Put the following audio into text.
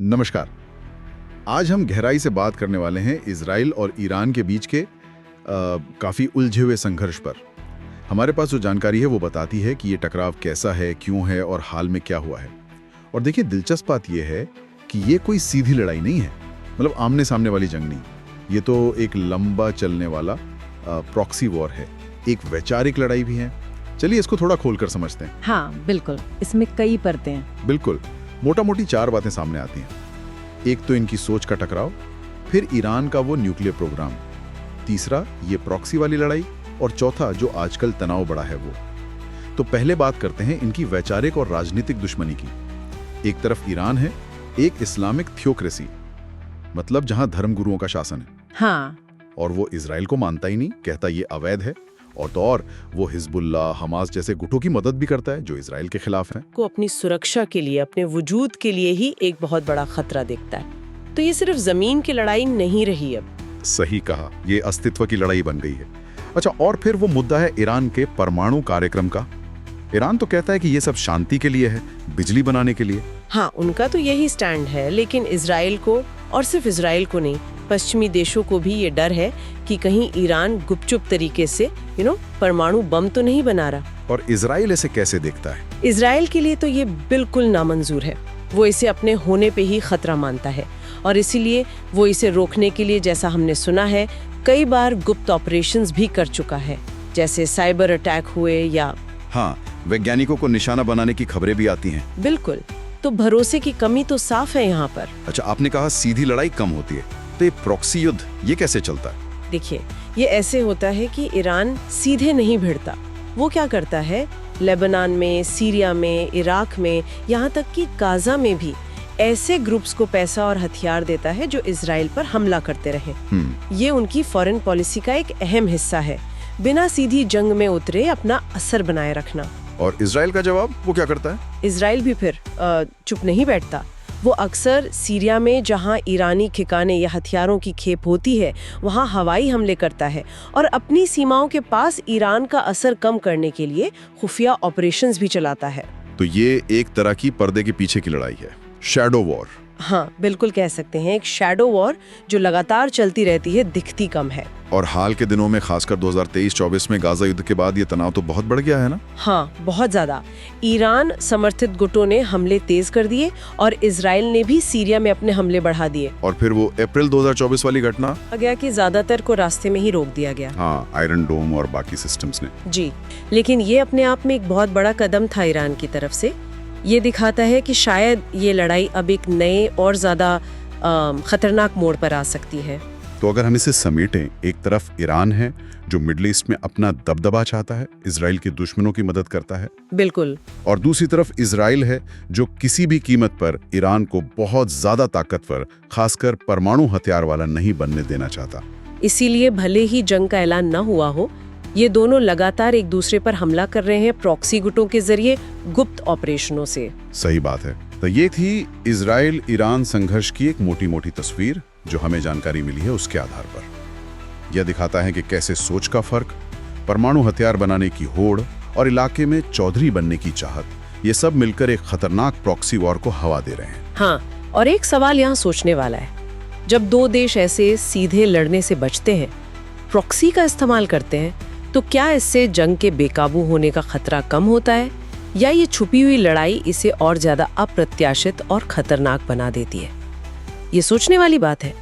नमस्कार। आज हम गहराई से बात करने वाले हैं इजराइल और ईरान के बीच के काफ़ी उलझे हुए संघर्ष पर। हमारे पास जो जानकारी है वो बताती है कि ये टकराव कैसा है, क्यों है और हाल में क्या हुआ है। और देखिए, दिलचस्प बात ये है कि ये कोई सीधी लड़ाई नहीं है, मतलब आमने सामने वाली जंग नहीं। ये तो एक लंबा चलने वाला प्रॉक्सी वॉर है, एक वैचारिक लड़ाई भी है। चलिए इसको थोड़ा खोलकर समझते हैं। हाँ बिल्कुल, इसमें कई परतें हैं। बिल्कुल, मोटा मोटी 4 बातें सामने आती हैं। एक तो इनकी सोच का टकराव, फिर ईरान का वो न्यूक्लियर प्रोग्राम, तीसरा ये प्रॉक्सी वाली लड़ाई, और चौथा जो आजकल तनाव बढ़ा है वो। तो पहले बात करते हैं इनकी वैचारिक और राजनीतिक दुश्मनी की। एक तरफ ईरान है, एक इस्लामिक थियोक्रेसी, मतलब जहां धर्मगुरुओं का शासन है। हाँ, और वो इजराइल को मानता ही नहीं, कहता ये अवैध है। और तो और वो हिजबुल्ला, हमास जैसे गुटों की मदद भी करता है जो इजराइल के खिलाफ हैं। को अपनी सुरक्षा के लिए, अपने वजूद के लिए ही एक बहुत बड़ा खतरा देखता है। तो ये सिर्फ जमीन की लड़ाई नहीं रही अब। सही कहा, ये अस्तित्व की लड़ाई बन गई है। अच्छा, और फिर वो मुद्दा है ईरान के परमाणु कार्यक्रम का। ईरान तो कहता है कि ये सब शांति के लिए है, बिजली बनाने के लिए। हाँ, उनका तो यही स्टैंड है, लेकिन इजराइल को, और सिर्फ इजराइल को नहीं, पश्चिमी देशों को भी ये डर है कि कहीं ईरान गुपचुप तरीके से परमाणु बम तो नहीं बना रहा। और इजराइल इसे कैसे देखता है? इजराइल के लिए तो ये बिल्कुल नामंजूर है। वो इसे अपने होने पे ही खतरा मानता है, और इसीलिए वो इसे रोकने के लिए, जैसा हमने सुना है, कई बार गुप्त ऑपरेशंस भी कर चुका है, जैसे साइबर अटैक हुए या हाँ, वैज्ञानिकों को निशाना बनाने की खबरें भी आती हैं। बिल्कुल। तो भरोसे की कमी तो साफ है यहाँ पर। अच्छा, आपने कहा सीधी लड़ाई कम होती है, तो ये प्रॉक्सी युद्ध ये कैसे चलता है? देखिए, ये ऐसे होता है कि ईरान सीधे नहीं भिड़ता। वो क्या करता है, लेबनान में, सीरिया में, इराक में, यहाँ तक कि गाजा में भी ऐसे ग्रुप्स को पैसा और हथियार देता है जो इजराइल पर हमला करते रहे। ये उनकी फॉरेन पॉलिसी का एक अहम हिस्सा है, बिना सीधी जंग में उतरे अपना असर बनाए रखना। और इजराइल का जवाब वो क्या करता है? इजराइल भी फिर चुप नहीं बैठता। वो अक्सर सीरिया में, जहां ईरानी ठिकाने या हथियारों की खेप होती है, वहां हवाई हमले करता है, और अपनी सीमाओं के पास ईरान का असर कम करने के लिए खुफिया ऑपरेशंस भी चलाता है। तो ये एक तरह की पर्दे के पीछे की लड़ाई है, शैडो वॉर। हाँ बिल्कुल, कह सकते हैं एक शैडो वॉर जो लगातार चलती रहती है, दिखती कम है। और हाल के दिनों में, खासकर 2023-24 में गाजा युद्ध के बाद ये तनाव तो बहुत बढ़ गया है ना? हाँ, बहुत ज्यादा। ईरान समर्थित गुटों ने हमले तेज कर दिए, और इजराइल ने भी सीरिया में अपने हमले बढ़ा दिए। और फिर वो अप्रैल 2024 वाली घटना आ गया कि ज्यादातर को रास्ते में ही रोक दिया गया। हाँ, आयरन डोम और बाकी सिस्टम्स ने। जी, लेकिन ये अपने आप में एक बहुत बड़ा कदम था ईरान की तरफ से। ये दिखाता है कि शायद ये लड़ाई अब एक नए और ज्यादा खतरनाक मोड़ पर आ सकती है। तो अगर हम इसे समेटें, एक तरफ ईरान है जो मिडल ईस्ट में अपना दबदबा चाहता है, इजराइल के दुश्मनों की मदद करता है। बिल्कुल। और दूसरी तरफ इजराइल है जो किसी भी कीमत पर ईरान को बहुत ज्यादा ताकतवर, खासकर परमाणु हथियार वाला नहीं बनने देना चाहता। इसीलिए भले ही जंग का ऐलान न हुआ हो, ये दोनों लगातार एक दूसरे पर हमला कर रहे हैं, प्रॉक्सी गुटों के जरिए, गुप्त ऑपरेशनों से। सही बात है। तो ये थी इजराइल ईरान संघर्ष की एक मोटी मोटी तस्वीर जो हमें जानकारी मिली है उसके आधार पर। यह दिखाता है कि कैसे सोच का फर्क, परमाणु हथियार बनाने की होड़ और इलाके में चौधरी बनने की चाहत, ये सब मिलकर एक खतरनाक प्रॉक्सी वॉर को हवा दे रहे हैं। हाँ, और एक सवाल यहाँ सोचने वाला है, जब दो देश ऐसे सीधे लड़ने से बचते हैं, प्रॉक्सी का इस्तेमाल करते हैं, तो क्या इससे जंग के बेकाबू होने का खतरा कम होता है, या ये छुपी हुई लड़ाई इसे और ज्यादा अप्रत्याशित और खतरनाक बना देती है? ये सोचने वाली बात है।